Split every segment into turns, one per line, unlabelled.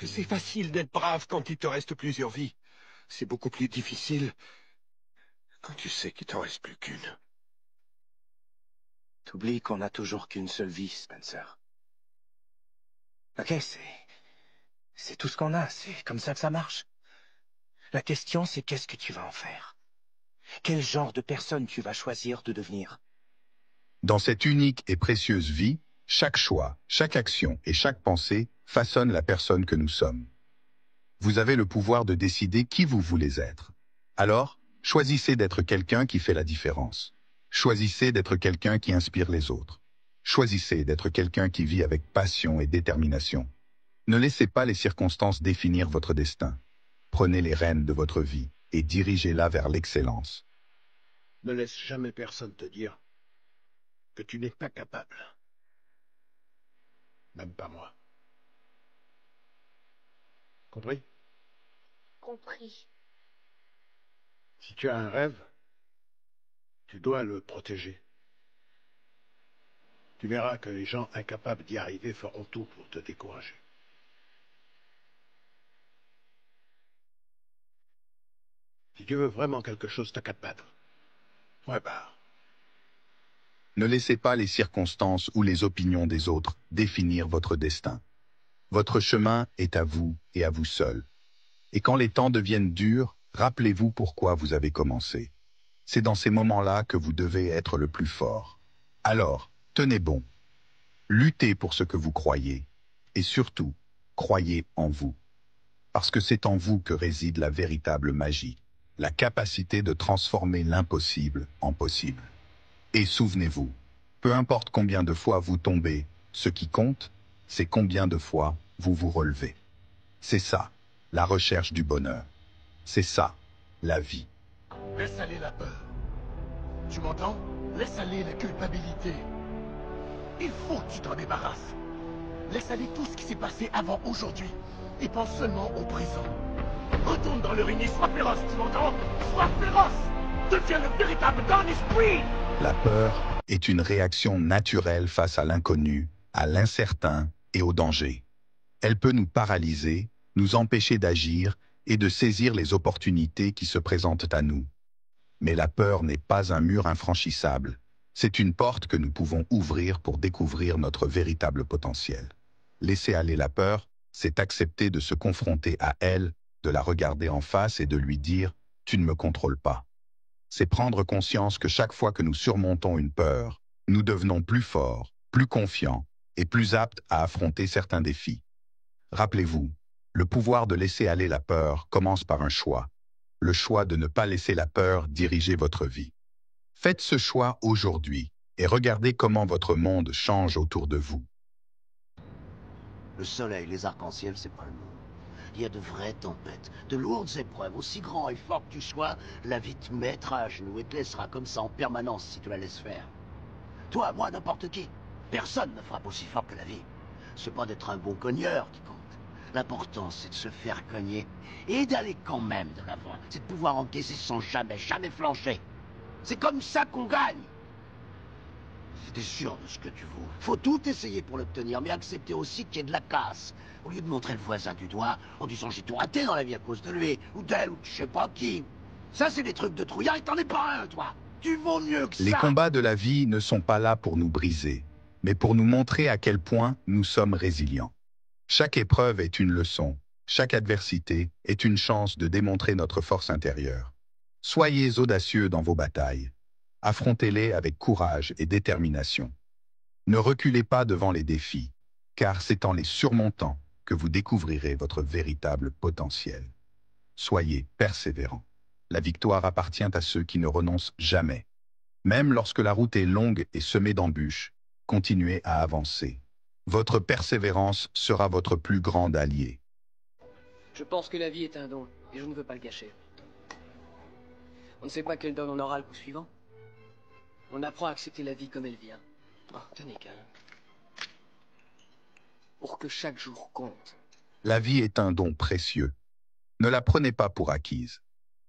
que c'est facile d'être brave quand il te reste plusieurs vies. C'est beaucoup plus difficile quand tu sais qu'il t'en reste plus qu'une.
T'oublies qu'on n'a toujours qu'une seule vie, Spencer. Ok, c'est tout ce qu'on a, c'est comme ça que ça marche. La question, c'est qu'est-ce que tu vas en faire? Quel genre de personne tu vas choisir de devenir?
Dans cette unique et précieuse vie, chaque choix, chaque action et chaque pensée façonne la personne que nous sommes. Vous avez le pouvoir de décider qui vous voulez être. Alors, choisissez d'être quelqu'un qui fait la différence. Choisissez d'être quelqu'un qui inspire les autres. Choisissez d'être quelqu'un qui vit avec passion et détermination. Ne laissez pas les circonstances définir votre destin. Prenez les rênes de votre vie et dirigez-la vers l'excellence.
Ne laisse jamais personne te dire que tu n'es pas capable. Même pas moi. Compris?
Compris.
Si tu as un rêve, tu dois le protéger. Tu verras que les gens incapables d'y arriver feront tout pour te décourager. Si tu veux vraiment quelque chose, t'as qu'à te battre. Ouais, bah.
Ne laissez pas les circonstances ou les opinions des autres définir votre destin. Votre chemin est à vous et à vous seul. Et quand les temps deviennent durs, rappelez-vous pourquoi vous avez commencé. C'est dans ces moments-là que vous devez être le plus fort. Alors, tenez bon. Luttez pour ce que vous croyez. Et surtout, croyez en vous. Parce que c'est en vous que réside la véritable magie, la capacité de transformer l'impossible en possible. Et souvenez-vous, peu importe combien de fois vous tombez, ce qui compte, c'est combien de fois vous vous relevez. C'est ça, la recherche du bonheur. C'est ça, la vie.
Laisse aller la peur. Tu m'entends? Laisse aller la culpabilité. Il faut que tu t'en débarrasses. Laisse aller tout ce qui s'est passé avant aujourd'hui. Et pense seulement au présent. Retourne dans le ring et sois féroce, tu m'entends? Sois féroce! Deviens le véritable Dan Esprit!
La peur est une réaction naturelle face à l'inconnu, à l'incertain et au danger. Elle peut nous paralyser, nous empêcher d'agir et de saisir les opportunités qui se présentent à nous. Mais la peur n'est pas un mur infranchissable. C'est une porte que nous pouvons ouvrir pour découvrir notre véritable potentiel. Laisser aller la peur, c'est accepter de se confronter à elle, de la regarder en face et de lui dire « tu ne me contrôles pas ». C'est prendre conscience que chaque fois que nous surmontons une peur, nous devenons plus forts, plus confiants et plus aptes à affronter certains défis. Rappelez-vous, le pouvoir de laisser aller la peur commence par un choix. Le choix de ne pas laisser la peur diriger votre vie. Faites ce choix aujourd'hui et regardez comment votre monde change autour de vous.
Le soleil, les arcs-en-ciel, c'est pas le monde. Il y a de vraies tempêtes, de lourdes épreuves. Aussi grand et fort que tu sois, la vie te mettra à genoux et te laissera comme ça en permanence si tu la laisses faire. Toi, moi, n'importe qui. Personne ne frappe aussi fort que la vie. C'est pas d'être un bon cogneur qui compte. L'important, c'est de se faire cogner et d'aller quand même de l'avant. C'est de pouvoir encaisser sans jamais flancher. C'est comme ça qu'on gagne. Si t'es sûr de ce que tu vaux, faut tout essayer pour l'obtenir, mais accepter aussi qu'il y ait de la casse. Au lieu de montrer le voisin du doigt en disant j'ai tout raté dans la vie à cause de lui, ou d'elle, ou de je sais pas qui. Ça, c'est des trucs de trouillard et t'en es pas un, toi. Tu vaux mieux que ça.
Les combats de la vie ne sont pas là pour nous briser, mais pour nous montrer à quel point nous sommes résilients. Chaque épreuve est une leçon, chaque adversité est une chance de démontrer notre force intérieure. Soyez audacieux dans vos batailles. Affrontez-les avec courage et détermination. Ne reculez pas devant les défis, car c'est en les surmontant que vous découvrirez votre véritable potentiel. Soyez persévérants. La victoire appartient à ceux qui ne renoncent jamais. Même lorsque la route est longue et semée d'embûches, continuez à avancer. Votre persévérance sera votre plus grand allié.
Je pense que la vie est un don, et je ne veux pas le gâcher. On ne sait pas quel don on aura le coup suivant. On apprend à accepter la vie comme elle vient. Oh, tenez qu'un. Pour que chaque jour compte.
La vie est un don précieux. Ne la prenez pas pour acquise.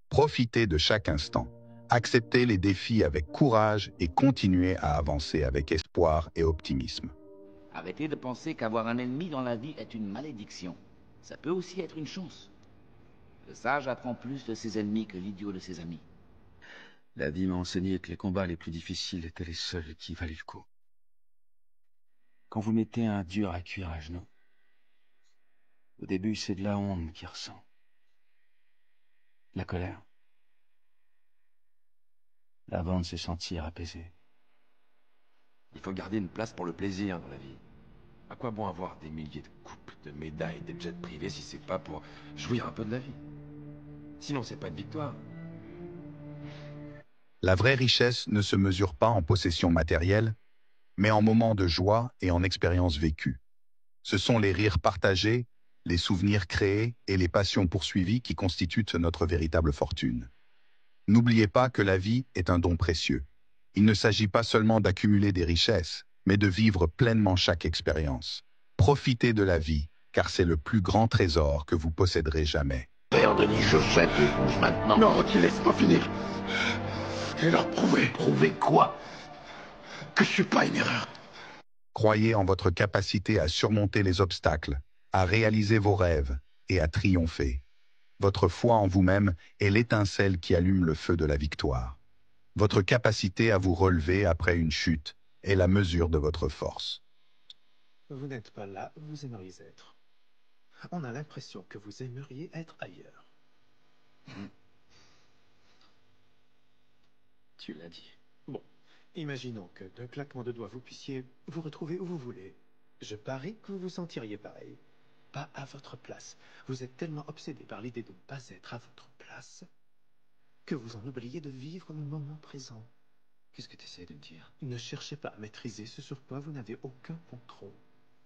Profitez de chaque instant. Acceptez les défis avec courage et continuez à avancer avec espoir et optimisme.
Arrêtez de penser qu'avoir un ennemi dans la vie est une malédiction. ça peut aussi être une chance. Le sage apprend plus de ses ennemis que l'idiot de ses amis.
La vie m'a enseigné que les combats les plus difficiles étaient les seuls qui valaient le coup. Quand vous mettez un dur à cuire à genoux, au début c'est de la honte qu'il ressent. La colère. Avant de se sentir apaisé.
Il faut garder une place pour le plaisir dans la vie. À quoi bon avoir des milliers de coupes, de médailles, des jets privés si c'est pas pour jouir un peu de la vie? Sinon c'est pas une victoire.
La vraie richesse ne se mesure pas en possession matérielle, mais en moments de joie et en expériences vécues. Ce sont les rires partagés, les souvenirs créés et les passions poursuivies qui constituent notre véritable fortune. N'oubliez pas que la vie est un don précieux. Il ne s'agit pas seulement d'accumuler des richesses, mais de vivre pleinement chaque expérience. Profitez de la vie, car c'est le plus grand trésor que vous posséderez jamais.
Père Denis, je sais que maintenant... Non, tu laisses pas finir. Et leur prouver.
Prouver quoi?
Que je suis pas une erreur.
Croyez en votre capacité à surmonter les obstacles, à réaliser vos rêves et à triompher. Votre foi en vous-même est l'étincelle qui allume le feu de la victoire. Votre capacité à vous relever après une chute est la mesure de votre force.
Vous n'êtes pas là où vous aimeriez être. On a l'impression que vous aimeriez être ailleurs.
Tu l'as dit.
Bon, imaginons que d'un claquement de doigts vous puissiez vous retrouver où vous voulez. Je parie que vous vous sentiriez pareil. Pas à votre place. Vous êtes tellement obsédé par l'idée de ne pas être à votre place que vous en oubliez de vivre le moment présent.
Qu'est-ce que tu essaies de me dire?
Ne cherchez pas à maîtriser ce sur quoi vous n'avez aucun contrôle.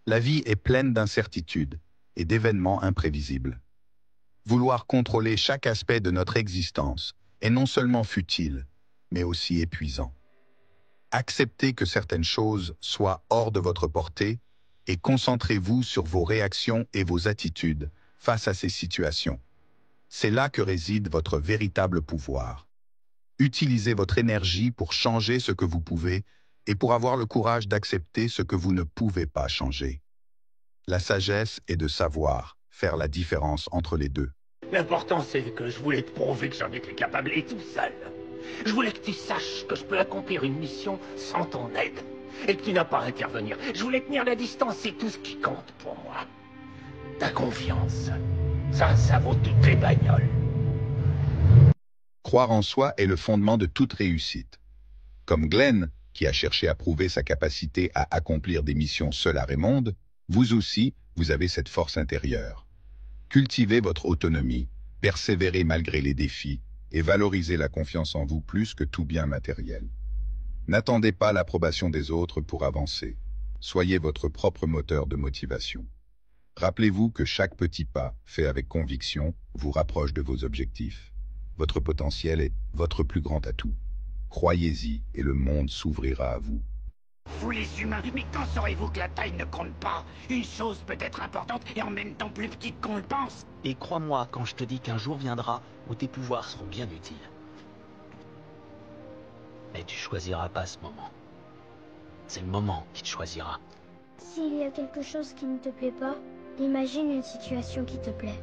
La vie est pleine d'incertitudes et d'événements imprévisibles. Vouloir contrôler chaque aspect de notre existence est non seulement futile, mais aussi épuisant. Acceptez que certaines choses soient hors de votre portée et concentrez-vous sur vos réactions et vos attitudes face à ces situations. C'est là que réside votre véritable pouvoir. Utilisez votre énergie pour changer ce que vous pouvez et pour avoir le courage d'accepter ce que vous ne pouvez pas changer. La sagesse est de savoir faire la différence entre les deux.
L'important, c'est que je voulais te prouver que j'en étais capable et tout seul. Je voulais que tu saches que je peux accomplir une mission sans ton aide et que tu n'as pas à intervenir. Je voulais tenir la distance, c'est tout ce qui compte pour moi. Ta confiance, ça vaut toutes les bagnoles.
Croire en soi est le fondement de toute réussite. Comme Glenn, qui a cherché à prouver sa capacité à accomplir des missions seul à Raymonde, vous aussi, vous avez cette force intérieure. Cultivez votre autonomie, persévérez malgré les défis et valorisez la confiance en vous plus que tout bien matériel. N'attendez pas l'approbation des autres pour avancer. Soyez votre propre moteur de motivation. Rappelez-vous que chaque petit pas, fait avec conviction, vous rapproche de vos objectifs. Votre potentiel est votre plus grand atout. Croyez-y et le monde s'ouvrira à vous.
Vous les humains, mais quand saurez-vous que la taille ne compte pas? Une chose peut être importante et en même temps plus petite qu'on le pense.
Et crois-moi quand je te dis qu'un jour viendra où tes pouvoirs seront bien utiles. Mais tu choisiras pas ce moment. C'est le moment qui te choisira.
S'il y a quelque chose qui ne te plaît pas, imagine une situation qui te plaît.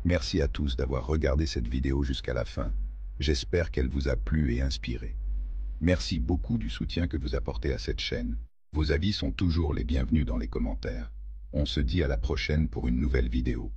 Merci à tous d'avoir regardé cette vidéo jusqu'à la fin. J'espère qu'elle vous a plu et inspiré. Merci beaucoup du soutien que vous apportez à cette chaîne. Vos avis sont toujours les bienvenus dans les commentaires. On se dit à la prochaine pour une nouvelle vidéo.